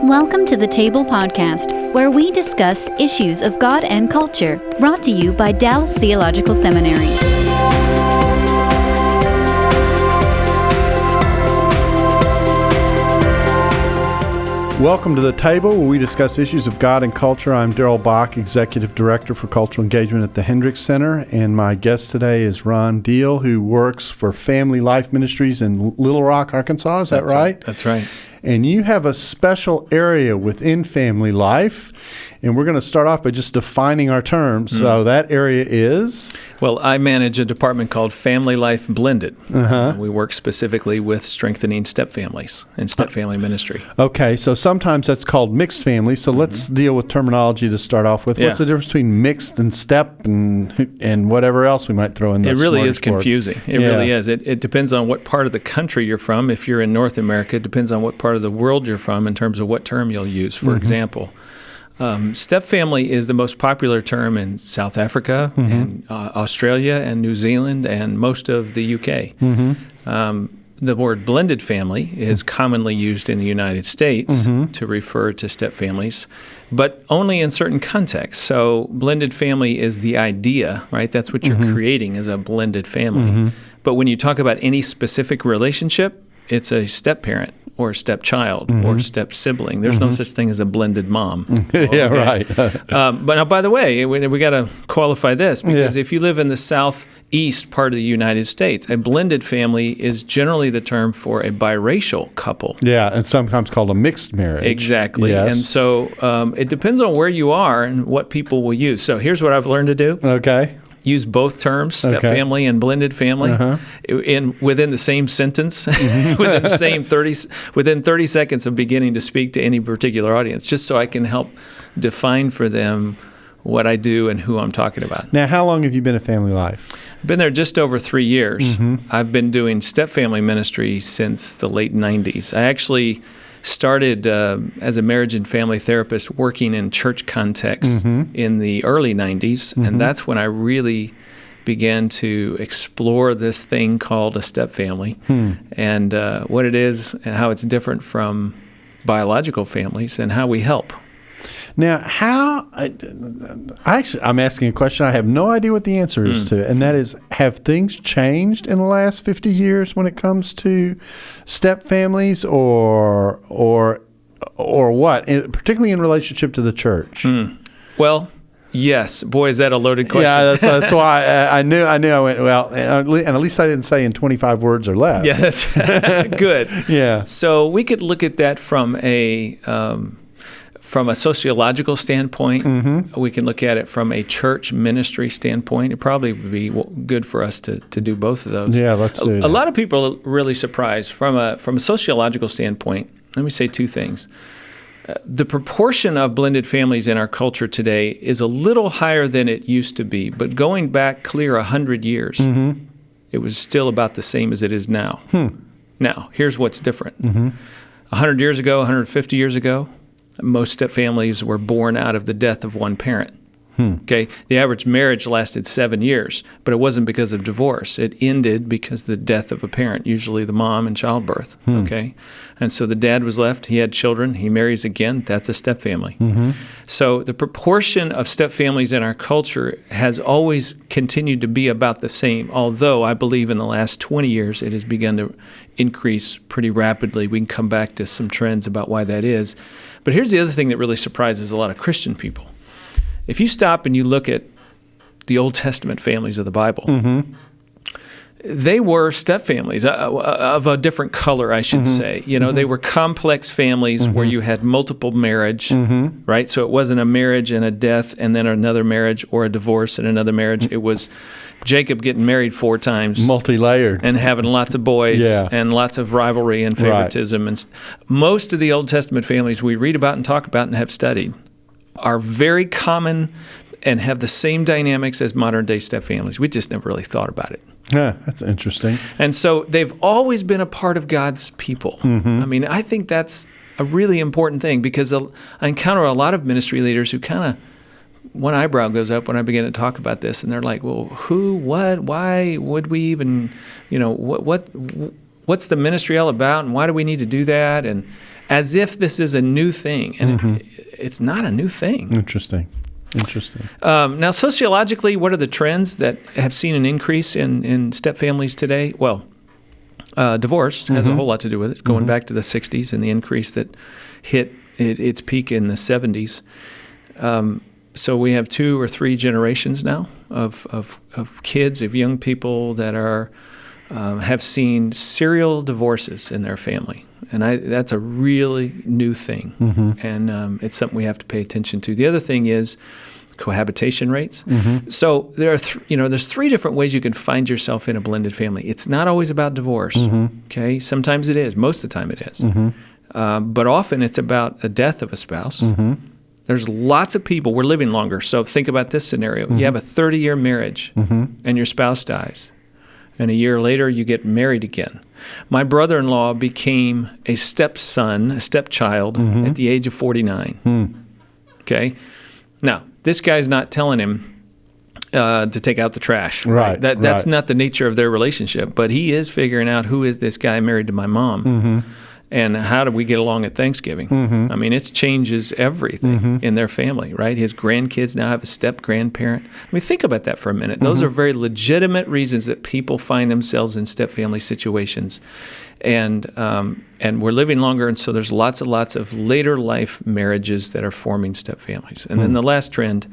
Welcome to the Table Podcast, where we discuss issues of God and culture, brought to you by Dallas Theological Seminary. Welcome to the Table, where we discuss issues of God and culture. I'm Darrell, Bock, Executive Director for Cultural Engagement at the Hendricks Center, and my guest today is Ron Deal, who works for Family Life Ministries in Little Rock, Arkansas. Is that right? That's right. And you have a special area within Family Life, and we're going to start off by just defining our terms. So that area is? Well, I manage a department called Family Life Blended. We work specifically with strengthening stepfamilies and stepfamily ministry. Okay, so sometimes that's called mixed families. So let's deal with terminology to start off with. Yeah. What's the difference between mixed and step and whatever else we might throw in there? It really is confusing. It Yeah. really is. It depends on what part of the country you're from. If you're in North America, it depends on what part of the world you're from in terms of what term you'll use. For example, stepfamily is the most popular term in South Africa and Australia and New Zealand and most of the UK. The word blended family is commonly used in the United States to refer to stepfamilies, but only in certain contexts. So blended family is the idea, right? That's what you're creating, is a blended family. But when you talk about any specific relationship, it's a step-parent or stepchild or step-sibling. There's no such thing as a blended mom. Yeah, right. But now, by the way, we got to qualify this, because if you live in the southeast part of the United States, a blended family is generally the term for a biracial couple. Yeah, and sometimes called a mixed marriage. Exactly. Yes. And so it depends on where you are and what people will use. So here's what I've learned to do. Okay. Use both terms, step-family and blended family, within the same sentence, within 30 seconds of beginning to speak to any particular audience, just so I can help define for them what I do and who I'm talking about. Now, how long have you been at Family Life? I've been there just over 3 years. I've been doing step-family ministry since the late 90s. I actually started as a marriage and family therapist working in church context in the early 90s, and that's when I really began to explore this thing called a stepfamily and what it is and how it's different from biological families and how we help. Now, I'm asking a question I have no idea what the answer is to, and that is, have things changed in the last 50 years when it comes to step families or what, particularly in relationship to the church? Well, yes. Boy, is that a loaded question. Yeah, that's why I knew I went, well, and at least I didn't say in 25 words or less. Yeah, that's good. Yeah. So we could look at that from a sociological standpoint. We can look at it from a church ministry standpoint. It probably would be good for us to do both of those. Yeah, let's do that. A lot of people are really surprised from a sociological standpoint. Let me say two things. The proportion of blended families in our culture today is a little higher than it used to be, but going back clear 100 years, it was still about the same as it is now. Now, here's what's different. 100 years ago, 150 years ago, most step families were born out of the death of one parent. Okay, the average marriage lasted 7 years, but it wasn't because of divorce. It ended because of the death of a parent, usually the mom in childbirth. Okay, and so the dad was left. He had children. He marries again. That's a step family. So the proportion of step families in our culture has always continued to be about the same, although I believe in the last 20 years it has begun to increase pretty rapidly. We can come back to some trends about why that is. But here's the other thing that really surprises a lot of Christian people. If you stop and you look at the Old Testament families of the Bible, they were step families of a different color, I should say. You know, they were complex families where you had multiple marriage, right? So it wasn't a marriage and a death and then another marriage, or a divorce and another marriage. It was Jacob getting married 4 times. Multi-layered. And having lots of boys and lots of rivalry and favoritism. And most of the Old Testament families we read about and talk about and have studied are very common and have the same dynamics as modern-day step families. We just never really thought about it. Yeah, that's interesting. And so they've always been a part of God's people. I mean, I think that's a really important thing, because I encounter a lot of ministry leaders who kind of, one eyebrow goes up when I begin to talk about this, and they're like, well, who, what, why would we even, what what's the ministry all about, and why do we need to do that? And as if this is a new thing, and it's not a new thing. Interesting. Now, sociologically, what are the trends that have seen an increase in step families today? Well, divorce has a whole lot to do with it, going back to the 60s and the increase that hit its peak in the 70s. So we have 2 or 3 generations now of kids, of young people that are have seen serial divorces in their family. And that's a really new thing, and it's something we have to pay attention to. The other thing is cohabitation rates. So there are there's 3 different ways you can find yourself in a blended family. It's not always about divorce. Okay, sometimes it is. Most of the time it is. But often it's about a death of a spouse. There's lots of people. We're living longer. So think about this scenario. You have a 30-year marriage, and your spouse dies. And a year later, you get married again. My brother-in-law became a stepson, a stepchild, at the age of 49. Okay? Now, this guy's not telling him to take out the trash. Right. That's not the nature of their relationship. But he is figuring out, who is this guy married to my mom? And how do we get along at Thanksgiving? I mean, it changes everything in their family, right? His grandkids now have a step-grandparent. I mean, think about that for a minute. Those are very legitimate reasons that people find themselves in step-family situations. And we're living longer, and so there's lots and lots of later-life marriages that are forming step-families. And then the last trend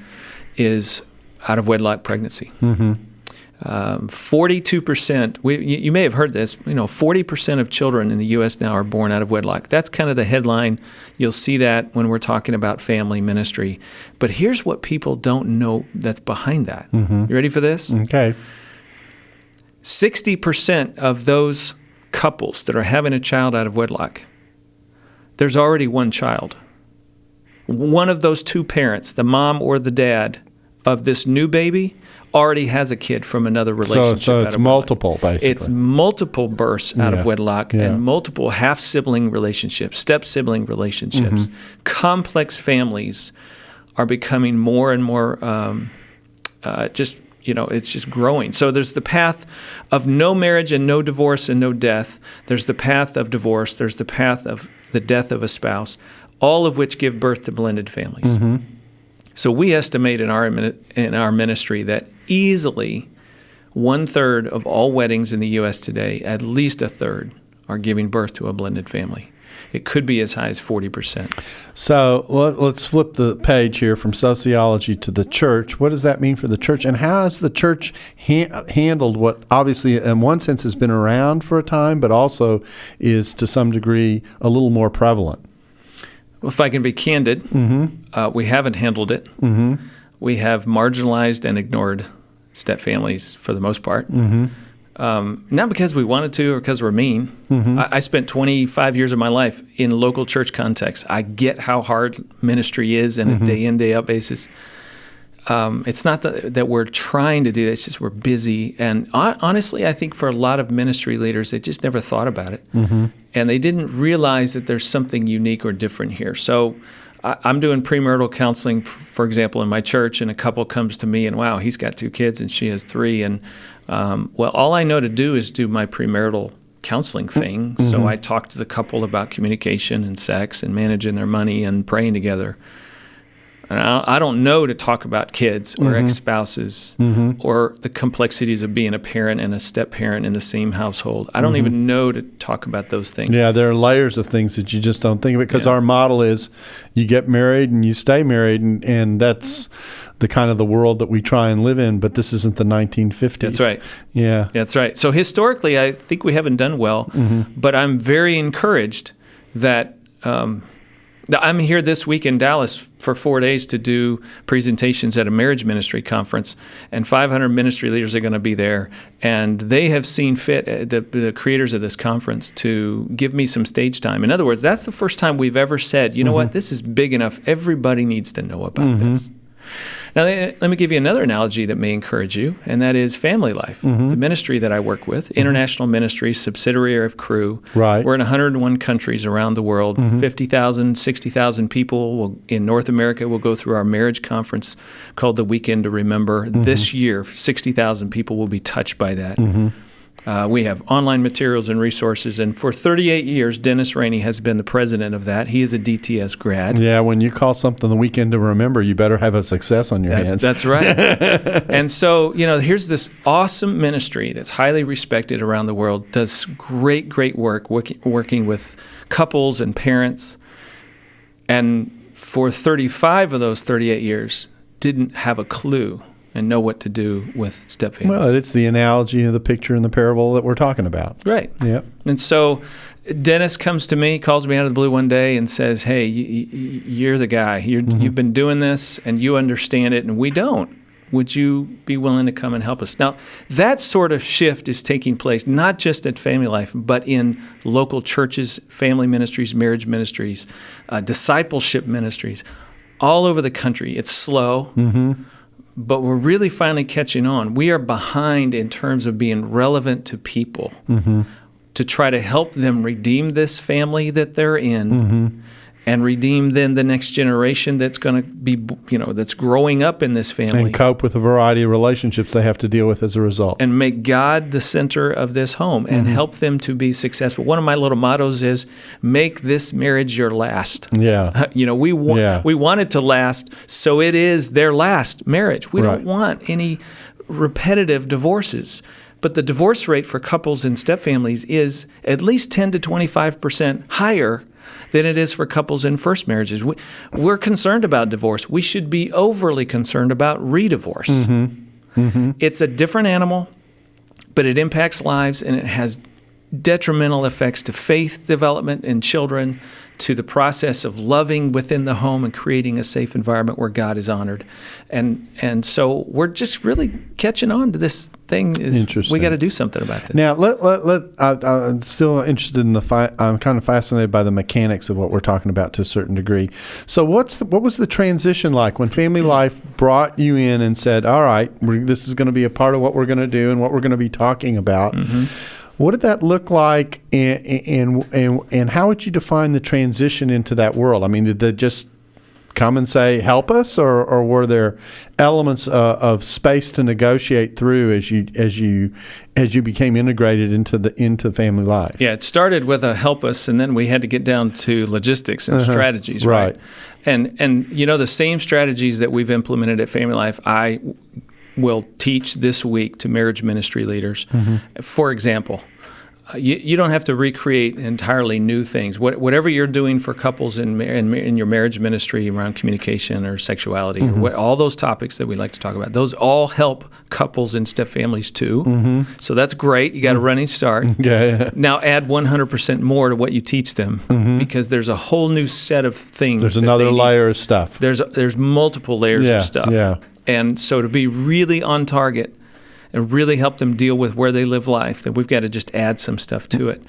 is out-of-wedlock pregnancy. 42%, you may have heard this, 40% of children in the U.S. now are born out of wedlock. That's kind of the headline. You'll see that when we're talking about family ministry. But here's what people don't know that's behind that. You ready for this? Okay. 60% of those couples that are having a child out of wedlock, there's already one child. One of those 2 parents, the mom or the dad of this new baby, already has a kid from another relationship. So it's multiple, basically. It's multiple births out of wedlock and multiple half-sibling relationships, step-sibling relationships. Complex families are becoming more and more it's just growing. So there's the path of no marriage and no divorce and no death. There's the path of divorce. There's the path of the death of a spouse, all of which give birth to blended families. So we estimate in our ministry that easily 1/3 of all weddings in the U.S. today, at least 1/3, are giving birth to a blended family. It could be as high as 40%. So let's flip the page here from sociology to the church. What does that mean for the church? And how has the church handled what obviously in one sense has been around for a time, but also is to some degree a little more prevalent? Well, if I can be candid, we haven't handled it. We have marginalized and ignored step families for the most part. Not because we wanted to or because we're mean. I spent 25 years of my life in local church context. I get how hard ministry is on a day-in, day-out basis. It's not that we're trying to do that. It's just we're busy. And honestly, I think for a lot of ministry leaders, they just never thought about it. And they didn't realize that there's something unique or different here. So I'm doing premarital counseling, for example, in my church, and a couple comes to me and, wow, he's got 2 kids and she has 3. And, all I know to do is do my premarital counseling thing. So I talk to the couple about communication and sex and managing their money and praying together. And I don't know to talk about kids or ex-spouses or the complexities of being a parent and a step-parent in the same household. I don't even know to talk about those things. Yeah, there are layers of things that you just don't think of because our model is you get married and you stay married, and that's the kind of the world that we try and live in, but this isn't the 1950s. That's right. Yeah. That's right. So historically, I think we haven't done well, but I'm very encouraged that I'm here this week in Dallas for 4 days to do presentations at a marriage ministry conference, and 500 ministry leaders are going to be there. And they have seen fit, the creators of this conference, to give me some stage time. In other words, that's the first time we've ever said, you know what, this is big enough. Everybody needs to know about this. Now, let me give you another analogy that may encourage you, and that is family life. The ministry that I work with, international ministry, subsidiary of Cru. Right. We're in 101 countries around the world. 50,000, 60,000 people in North America will go through our marriage conference called the Weekend to Remember. This year, 60,000 people will be touched by that. We have online materials and resources. And for 38 years, Dennis Rainey has been the president of that. He is a DTS grad. Yeah, when you call something the weekend to remember, you better have a success on your hands. That's right. And so, here's this awesome ministry that's highly respected around the world, does great, great work working with couples and parents. And for 35 of those 38 years, didn't have a clue and know what to do with stepfamilies. Well, it's the analogy of the picture in the parable that we're talking about. Right. Yep. And so Dennis comes to me, calls me out of the blue one day and says, hey, you're the guy. You've been doing this and you understand it and we don't. Would you be willing to come and help us? Now, that sort of shift is taking place not just at Family Life, but in local churches, family ministries, marriage ministries, discipleship ministries, all over the country. It's slow. But we're really finally catching on. We are behind in terms of being relevant to people to try to help them redeem this family that they're in and redeem then the next generation that's going to be, that's growing up in this family. And cope with a variety of relationships they have to deal with as a result. And make God the center of this home and help them to be successful. One of my little mottos is, make this marriage your last. Yeah. We want it to last, so it is their last marriage. We don't want any repetitive divorces. But the divorce rate for couples and stepfamilies is at least 10 to 25% higher than it is for couples in first marriages. We're concerned about divorce. We should be overly concerned about re-divorce. It's a different animal, but it impacts lives and it has detrimental effects to faith development in children, to the process of loving within the home and creating a safe environment where God is honored. And so we're just really catching on to this thing. We got to do something about this. Now, I'm still interested in I'm kind of fascinated by the mechanics of what we're talking about to a certain degree. So what was the transition like when Family Life brought you in and said, all right, this is going to be a part of what we're going to do and what we're going to be talking about? What did that look like, and how would you define the transition into that world? I mean, did they just come and say, help us, or were there elements of space to negotiate through as you became integrated into Family Life? Yeah, it started with a help us, and then we had to get down to logistics and strategies, right? And the same strategies that we've implemented at Family Life, I will teach this week to marriage ministry leaders. For example, you don't have to recreate entirely new things. Whatever you're doing for couples in your marriage ministry around communication or sexuality, or all those topics that we like to talk about, those all help couples and stepfamilies too. So that's great. You got a running start. Now add 100% more to what you teach them, because there's a whole new set of things. There's another layer of stuff. There's multiple layers of stuff. And so to be really on target and really help them deal with where they live life, then we've got to just add some stuff to it.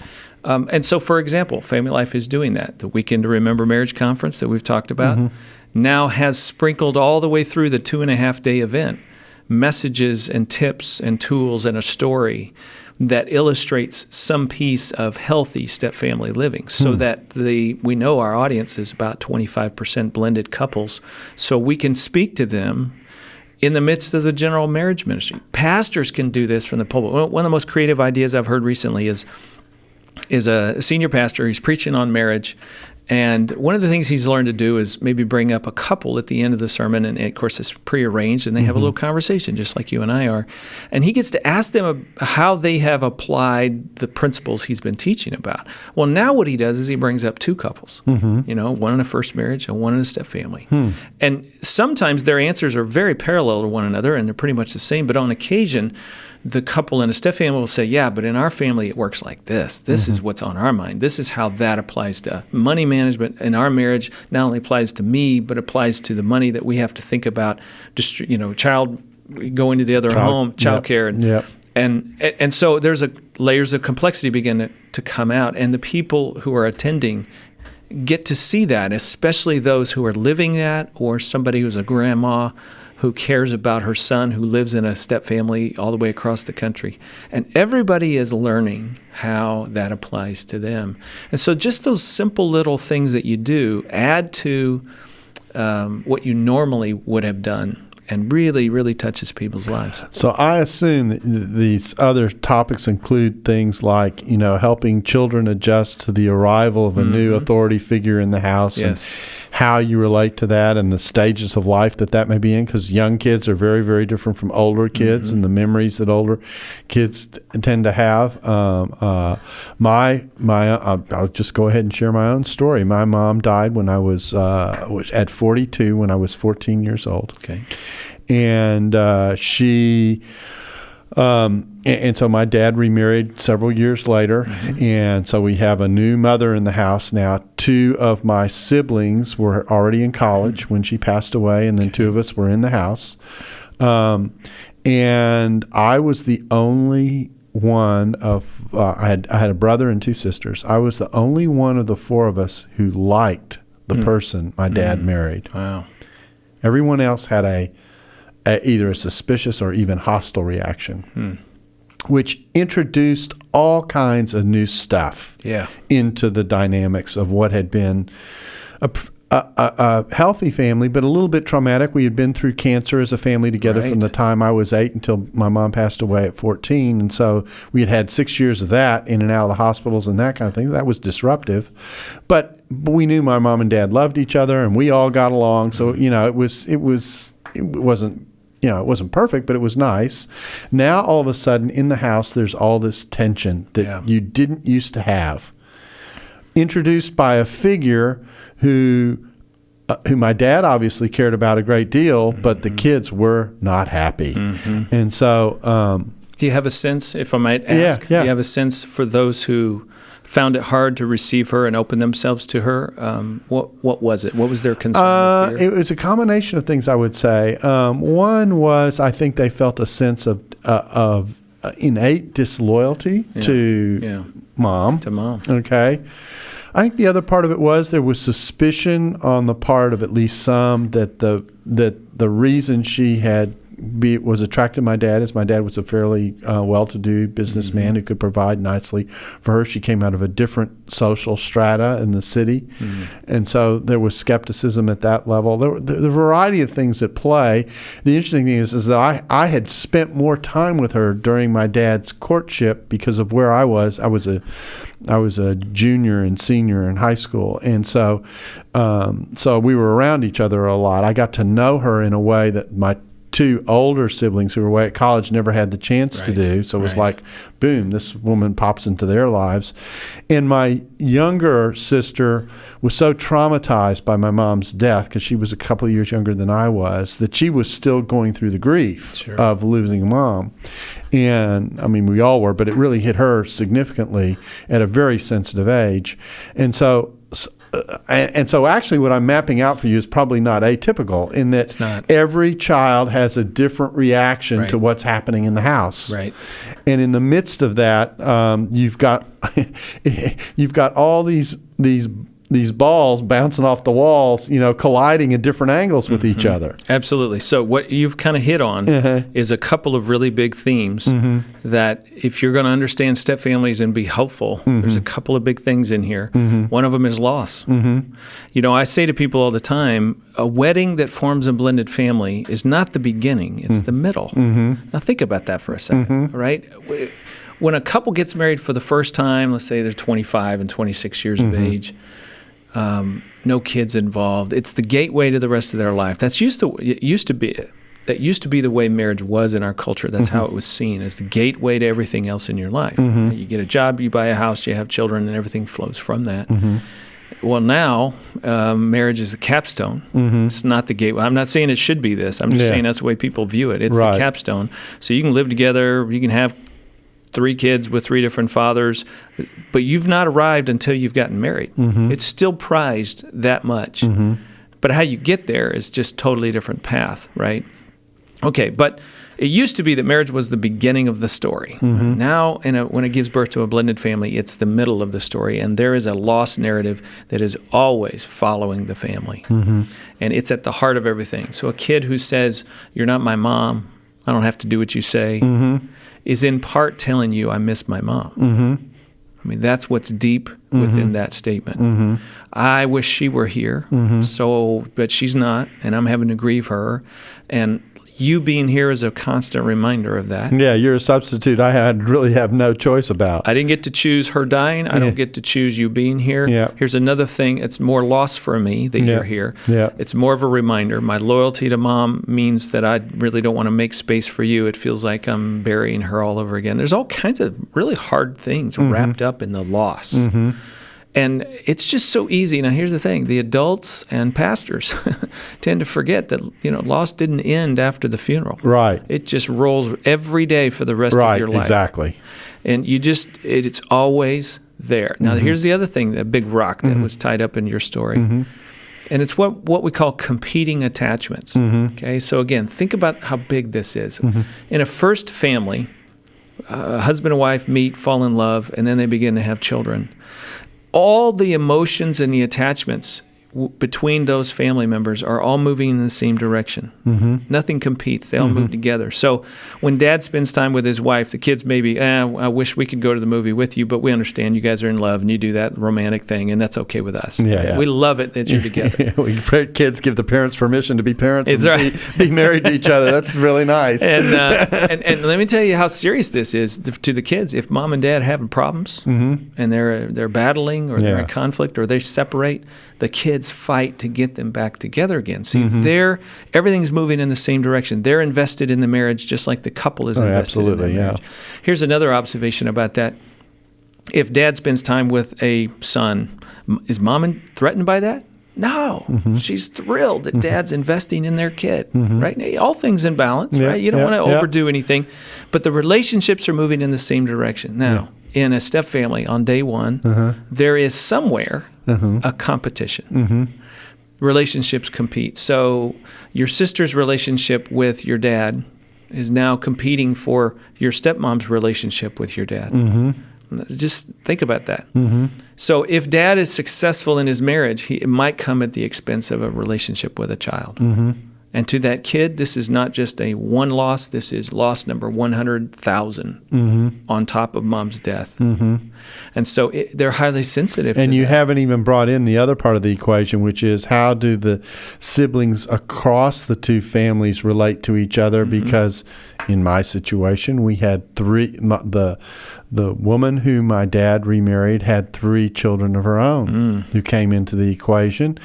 And so, for example, Family Life is doing that. The Weekend to Remember Marriage Conference that we've talked about now has sprinkled all the way through the 2.5-day event messages and tips and tools and a story that illustrates some piece of healthy stepfamily living, so that we know our audience is about 25% blended couples, so we can speak to them in the midst of the general marriage ministry. Pastors can do this from the pulpit. One of the most creative ideas I've heard recently is a senior pastor. He's preaching on marriage, and one of the things he's learned to do is maybe bring up a couple at the end of the sermon, and of course it's prearranged, and they have a little conversation just like you and I are. And he gets to ask them how they have applied the principles he's been teaching about. Well, now what he does is he brings up two couples, one in a first marriage and one in a stepfamily. And sometimes their answers are very parallel to one another, and they're pretty much the same, but on occasion, the couple in a stepfamily will say, yeah, but in our family it works like this. This is what's on our mind. This is how that applies to money management in our marriage. Not only applies to me, but applies to the money that we have to think about, child going to the other home, child care. And so there's layers of complexity begin to come out, and the people who are attending get to see that, especially those who are living that, or somebody who's a grandma who cares about her son who lives in a stepfamily all the way across the country. And everybody is learning how that applies to them. And so just those simple little things that you do add to what you normally would have done. and really, really touches people's lives. So I assume that these other topics include things like, helping children adjust to the arrival of a new authority figure in the house, and how you relate to that and the stages of life that may be in, because young kids are very, very different from older kids and the memories that older kids tend to have. I'll just go ahead and share my own story. My mom died when I was at 42 when I was 14 years old. Okay. And and so my dad remarried several years later, and so we have a new mother in the house now. Two of my siblings were already in college when she passed away, and then two of us were in the house. And I was the only one of I had a brother and two sisters. I was the only one of the four of us who liked the person my dad married. Wow. Everyone else had either a suspicious or even hostile reaction, which introduced all kinds of new stuff into the dynamics of what had been a healthy family, but a little bit traumatic. We had been through cancer as a family together from the time I was 8 until my mom passed away at 14. And so we had 6 years of that in and out of the hospitals and that kind of thing. That was disruptive. But we knew my mom and dad loved each other, and we all got along. So, it wasn't perfect, but it was nice. Now, all of a sudden, in the house, there's all this tension that you didn't used to have, introduced by a figure who my dad obviously cared about a great deal, but the kids were not happy. And so... do you have a sense, if I might ask, do you have a sense for those who found it hard to receive her and open themselves to her? What was it? What was their concern or fear? It was a combination of things, I would say. One was, I think they felt a sense of innate disloyalty to mom. To mom. Okay. I think the other part of it was there was suspicion on the part of at least some that the reason she was attracted to my dad is my dad was a fairly well-to-do businessman who could provide nicely for her. She came out of a different social strata in the city, and so there was skepticism at that level. There were the variety of things at play. The interesting thing is that I had spent more time with her during my dad's courtship because of where I was. I was a junior and senior in high school, and so we were around each other a lot. I got to know her in a way that my two older siblings who were away at college never had the chance to do. So it was like, boom, this woman pops into their lives. And my younger sister was so traumatized by my mom's death, because she was a couple of years younger than I was, that she was still going through the grief of losing a mom. And, I mean, we all were, but it really hit her significantly at a very sensitive age. And so actually what I'm mapping out for you is probably not atypical, in that every child has a different reaction to what's happening in the house. Right. And in the midst of that, you've got all these balls bouncing off the walls, colliding at different angles with each other. Absolutely. So what you've kind of hit on is a couple of really big themes that if you're going to understand stepfamilies and be helpful, there's a couple of big things in here. One of them is loss. I say to people all the time, a wedding that forms a blended family is not the beginning, it's the middle. Now think about that for a second, right? When a couple gets married for the first time, let's say they're 25 and 26 years of age, no kids involved. It's the gateway to the rest of their life. That used to be the way marriage was in our culture. That's how it was seen, as the gateway to everything else in your life. You get a job, you buy a house, you have children, and everything flows from that. Well, now marriage is the capstone. It's not the gateway. I'm not saying it should be this. I'm just saying that's the way people view it. It's the capstone. So you can live together. You can have 3 kids with 3 different fathers, but you've not arrived until you've gotten married. It's still prized that much. But how you get there is just totally different path, right? Okay, but it used to be that marriage was the beginning of the story. Now, when it gives birth to a blended family, it's the middle of the story, and there is a lost narrative that is always following the family. And it's at the heart of everything. So a kid who says, "You're not my mom, I don't have to do what you say," is in part telling you, "I miss my mom." I mean, that's what's deep within that statement. I wish she were here, but she's not, and I'm having to grieve her. And you being here is a constant reminder of that. Yeah, you're a substitute I really have no choice about. I didn't get to choose her dying. I don't get to choose you being here. Yeah. Here's another thing. It's more loss for me that you're here. Yeah. It's more of a reminder. My loyalty to Mom means that I really don't want to make space for you. It feels like I'm burying her all over again. There's all kinds of really hard things wrapped up in the loss. And it's just so easy. Now, here's the thing. The adults and pastors tend to forget that, loss didn't end after the funeral. Right. It just rolls every day for the rest of your life. Exactly. And it's always there. Now, here's the other thing, the big rock that was tied up in your story. And it's what we call competing attachments. Okay, so again, think about how big this is. In a first family, a husband and wife meet, fall in love, and then they begin to have children. All the emotions and the attachments between those family members are all moving in the same direction. Nothing competes. They all move together. So when Dad spends time with his wife, the kids maybe, I wish we could go to the movie with you, but we understand you guys are in love and you do that romantic thing, and that's okay with us. Yeah. We love it that you're together. Kids give the parents permission to be parents It's and be married to each other. That's really nice. And let me tell you how serious this is to the kids. If Mom and Dad are having problems and they're battling or they're in conflict or they separate, the kids fight to get them back together again. See, everything's moving in the same direction. They're invested in the marriage just like the couple is invested in the marriage. Here's another observation about that. If Dad spends time with a son, is Mom threatened by that? No. She's thrilled that Dad's investing in their kid, right? All things in balance, right? You don't want to overdo anything, but the relationships are moving in the same direction. Now, in a step family on day one, there is somewhere a competition. Relationships compete. So your sister's relationship with your dad is now competing for your stepmom's relationship with your dad. Just think about that. So if Dad is successful in his marriage, it might come at the expense of a relationship with a child. And to that kid, this is not just a one loss. This is loss number 100,000 on top of Mom's death. And so they're highly sensitive to that. And you haven't even brought in the other part of the equation, which is how do the siblings across the two families relate to each other? Because in my situation, we had the woman who my dad remarried had 3 children of her own who came into the equation,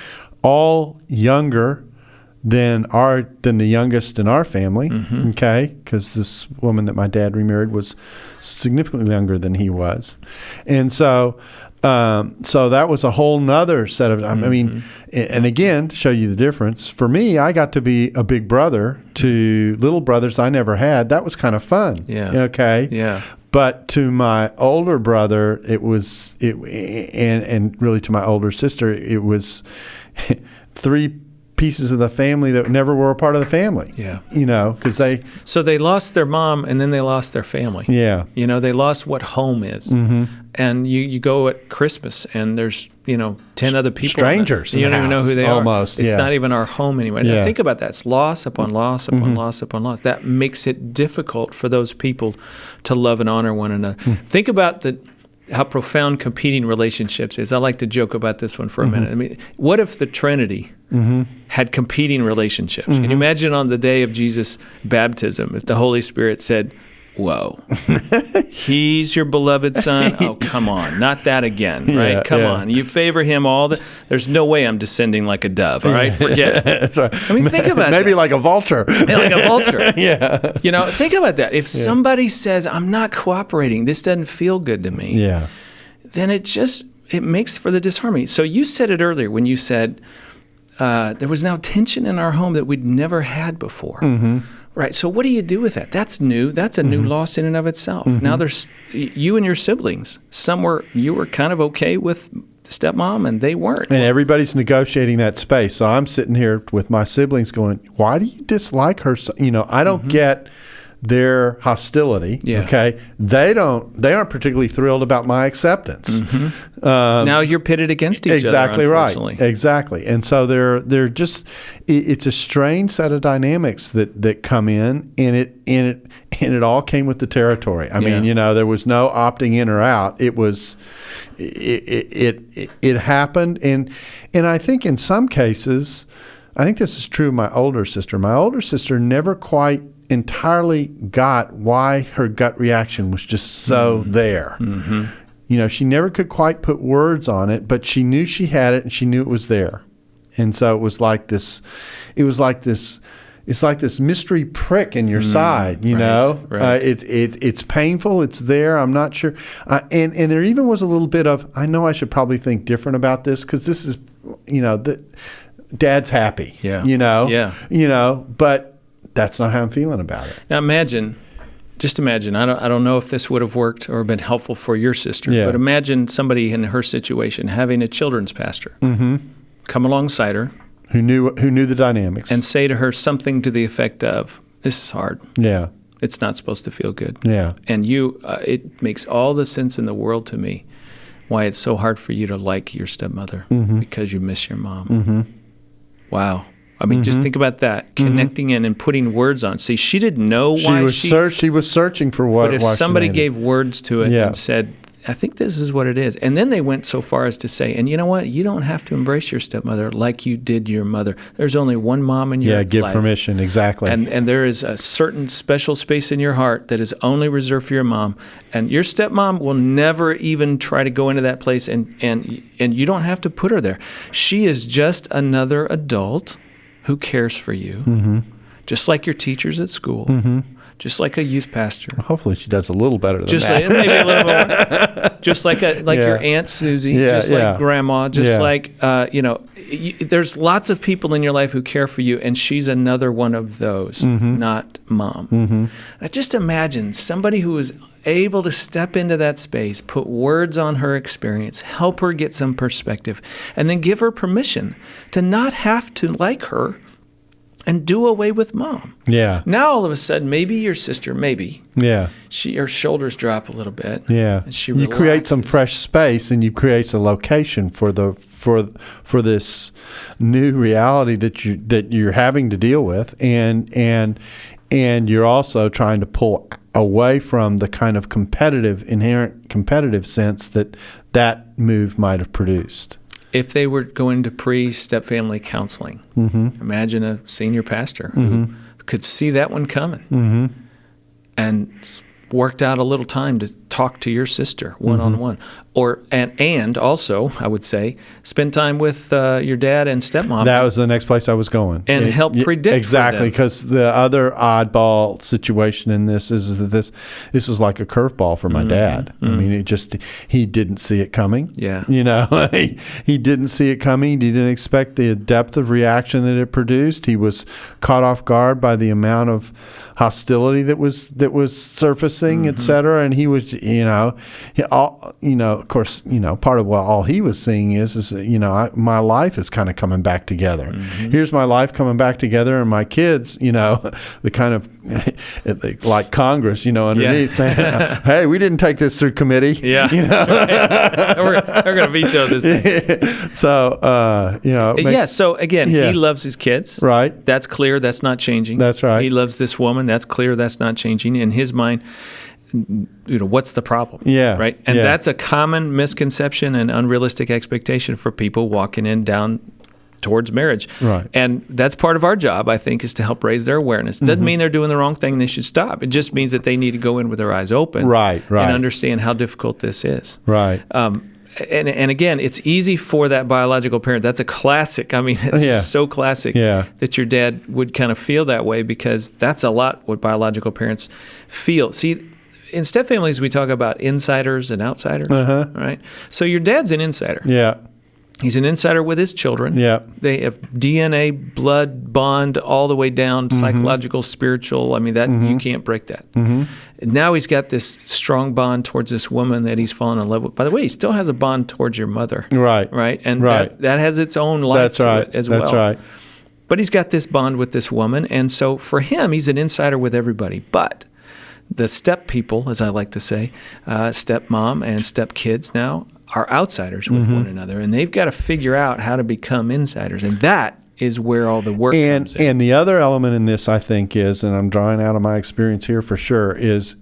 all younger than the youngest in our family, okay? Because this woman that my dad remarried was significantly younger than he was, and so that was a whole nother set of. I mean, and again, to show you the difference, for me, I got to be a big brother to little brothers I never had. That was kind of fun. Okay. Yeah. But to my older brother, and really to my older sister, it was 3 pieces of the family that never were a part of the family. Because they lost their mom and then they lost their family. They lost what home is. And you go at Christmas and there's 10 other people, strangers. You don't even know who they almost, are. It's not even our home anymore. Now think about that. It's loss upon loss upon loss upon loss. That makes it difficult for those people to love and honor one another. Think about how profound competing relationships is. I like to joke about this one for a minute. I mean, what if the Trinity had competing relationships? Can you imagine on the day of Jesus' baptism, if the Holy Spirit said, whoa, he's your beloved son? Oh, come on. Not that again, right? Come on. You favor him there's no way I'm descending like a dove, all right? Forget it. That's right. I mean, think about Maybe that. like a vulture. Like a vulture. Think about that. If somebody says, I'm not cooperating, this doesn't feel good to me, then it makes for the disharmony. So you said it earlier when you said there was now tension in our home that we'd never had before. Right. So what do you do with that? That's new. That's a new loss in and of itself. Now there's you and your siblings. You were kind of okay with stepmom and they weren't. And everybody's negotiating that space. So I'm sitting here with my siblings going, why do you dislike her? I don't get their hostility. Okay. They aren't particularly thrilled about my acceptance. Now you're pitted against each exactly other. Right. Exactly. And so they're just it's a strange set of dynamics that come in, and it all came with the territory. I mean, there was no opting in or out. It was it happened, and I think in some cases I think this is true of my older sister. My older sister never quite entirely got why her gut reaction was just so there. Mm-hmm. You know, she never could quite put words on it, but she knew she had it and she knew it was there. And so it was like this mystery prick in your side, you know. Right. It's painful. It's there. I'm not sure. And there even was a little bit of, I know I should probably think different about this because this is, you know, Dad's happy. Yeah. You know. Yeah. You know, but that's not how I'm feeling about it. Now just imagine. I don't know if this would have worked or been helpful for your sister, but imagine somebody in her situation having a children's pastor come alongside her. Who knew the dynamics. And say to her something to the effect of, this is hard. Yeah. It's not supposed to feel good. Yeah. And it makes all the sense in the world to me why it's so hard for you to like your stepmother because you miss your mom. Mm-hmm. Wow. I mean, just think about that, connecting in and putting words on. See, she didn't know why she was searching for what. But if somebody gave words to it and said, I think this is what it is. And then they went so far as to say, and you know what? You don't have to embrace your stepmother like you did your mother. There's only one mom in your life. Yeah, give permission, exactly. And there is a certain special space in your heart that is only reserved for your mom. And your stepmom will never even try to go into that place, and you don't have to put her there. She is just another adult who cares for you, just like your teachers at school. Just like a youth pastor. Well, hopefully she does a little better than just that. Like, maybe a little more. Just like your Aunt Susie, like Grandma, like, there's lots of people in your life who care for you, and she's another one of those, not Mom. Now just imagine somebody who is able to step into that space, put words on her experience, help her get some perspective, and then give her permission to not have to like her and do away with Mom. Yeah. Now all of a sudden, maybe your sister, Yeah. her shoulders drop a little bit. Yeah. And she you relaxes. create some fresh space, and you create a location for this new reality that you're having to deal with, and you're also trying to pull away from the kind of inherent competitive sense that move might have produced. If they were going to pre-step-family counseling, imagine a senior pastor who could see that one coming and worked out a little time to talk to your sister one-on-one. And also, I would say, spend time with your dad and stepmom. That was the next place I was going. And help predict exactly, because the other oddball situation in this is that this was like a curveball for my dad. I mean, he didn't see it coming. Yeah. You know, he didn't see it coming. He didn't expect the depth of reaction that it produced. He was caught off guard by the amount of hostility that was surfacing, et cetera. And he was, of course, part of what all he was seeing is my life is kind of coming back together. Here's my life coming back together, and my kids, the kind of like Congress, underneath saying, "Hey, we didn't take this through committee." Yeah, right. we're going to veto this thing. So, So again, he loves his kids. Right. That's clear. That's not changing. That's right. He loves this woman. That's clear. That's not changing. In his mind, what's the problem? Yeah. Right. And that's a common misconception and unrealistic expectation for people walking down towards marriage. Right. And that's part of our job, I think, is to help raise their awareness. Doesn't mean they're doing the wrong thing and they should stop. It just means that they need to go in with their eyes open. Right. And understand how difficult this is. Right. And again, it's easy for that biological parent. That's a classic. I mean, it's just so classic that your dad would kind of feel that way, because that's a lot what biological parents feel. See, in step families, we talk about insiders and outsiders, right? So your dad's an insider. Yeah. He's an insider with his children. Yeah. They have DNA, blood bond all the way down, psychological, spiritual. I mean, that you can't break that. And now he's got this strong bond towards this woman that he's fallen in love with. By the way, he still has a bond towards your mother. Right. Right? And that has its own life to it as well. That's right. But he's got this bond with this woman. And so for him, he's an insider with everybody. But the step people, as I like to say, stepmom and step kids now, are outsiders with one another, and they've got to figure out how to become insiders, and that is where all the work comes in. And the other element in this, I think, is, and I'm drawing out of my experience here for sure, is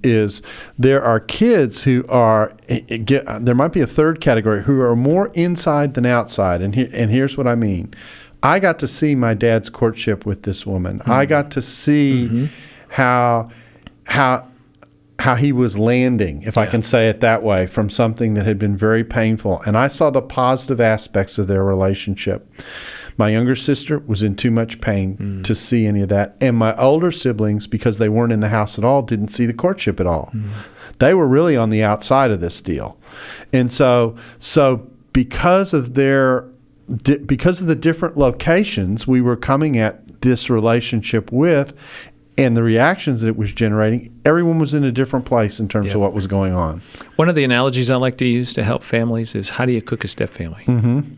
there are kids who are, there might be a third category, who are more inside than outside, and here's what I mean. I got to see my dad's courtship with this woman. I got to see how he was landing, if I can say it that way, from something that had been very painful. And I saw the positive aspects of their relationship. My younger sister was in too much pain to see any of that. And my older siblings, because they weren't in the house at all, didn't see the courtship at all. They were really on the outside of this deal. And so because of the different locations we were coming at this relationship with, and the reactions that it was generating, everyone was in a different place in terms of what was going on. One of the analogies I like to use to help families is, how do you cook a step family?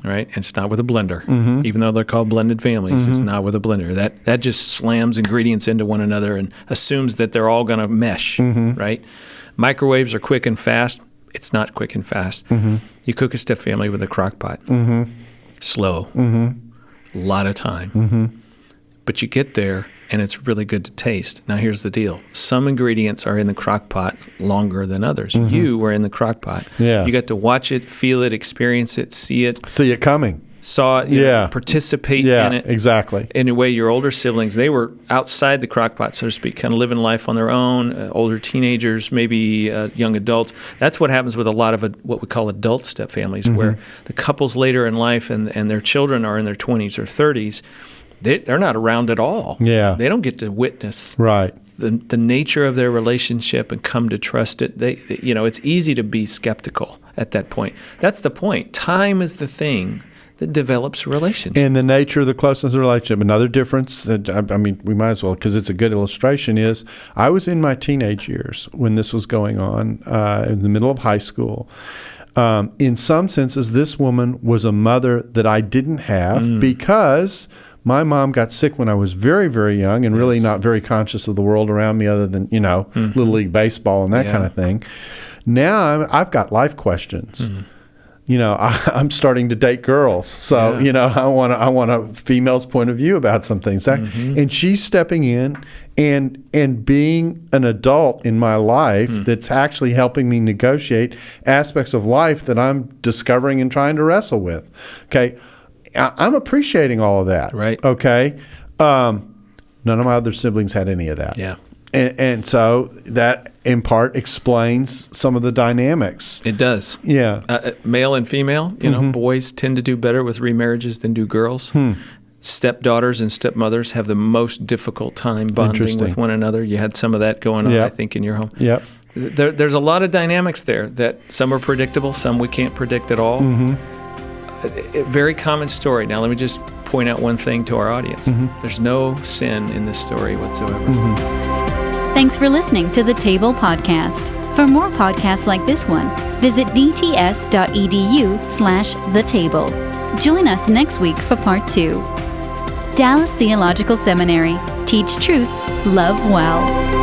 Right? And it's not with a blender. Even though they're called blended families, it's not with a blender. That just slams ingredients into one another and assumes that they're all going to mesh, right? Microwaves are quick and fast. It's not quick and fast. You cook a step family with a Crock-pot. Slow. A lot of time. But you get there, and it's really good to taste. Now, here's the deal. Some ingredients are in the Crock-pot longer than others. You were in the Crock-pot. Yeah. You got to watch it, feel it, experience it, see it. See it coming. Saw it, you know, participate in it. Exactly. In a way, your older siblings, they were outside the Crock-pot, so to speak, kind of living life on their own, older teenagers, maybe young adults. That's what happens with a lot of what we call adult step families, where the couples later in life and their children are in their 20s or 30s. They're not around at all. Yeah. They don't get to witness right. the nature of their relationship and come to trust it. They it's easy to be skeptical at that point. That's the point. Time is the thing that develops relationship. And the nature of the closeness of the relationship. Another difference, I mean, we might as well, because it's a good illustration, is I was in my teenage years when this was going on, in the middle of high school. In some senses, this woman was a mother that I didn't have because my mom got sick when I was very, very young and really not very conscious of the world around me other than, Little League Baseball and that kind of thing. Now I've got life questions. I'm starting to date girls. So, I want a female's point of view about some things. And she's stepping in and being an adult in my life that's actually helping me negotiate aspects of life that I'm discovering and trying to wrestle with. Okay. I'm appreciating all of that. Right. Okay. None of my other siblings had any of that. Yeah. And so that, in part, explains some of the dynamics. It does. Yeah. Male and female, boys tend to do better with remarriages than do girls. Stepdaughters and stepmothers have the most difficult time bonding with one another. You had some of that going on, I think, in your home. Yep. There's a lot of dynamics there that some are predictable, some we can't predict at all. A very common story. Now, let me just point out one thing to our audience. There's no sin in this story whatsoever. Thanks for listening to the Table Podcast. For more podcasts like this one, visit dts.edu/the table. Join us next week for part 2. Dallas Theological Seminary. Teach truth, love well.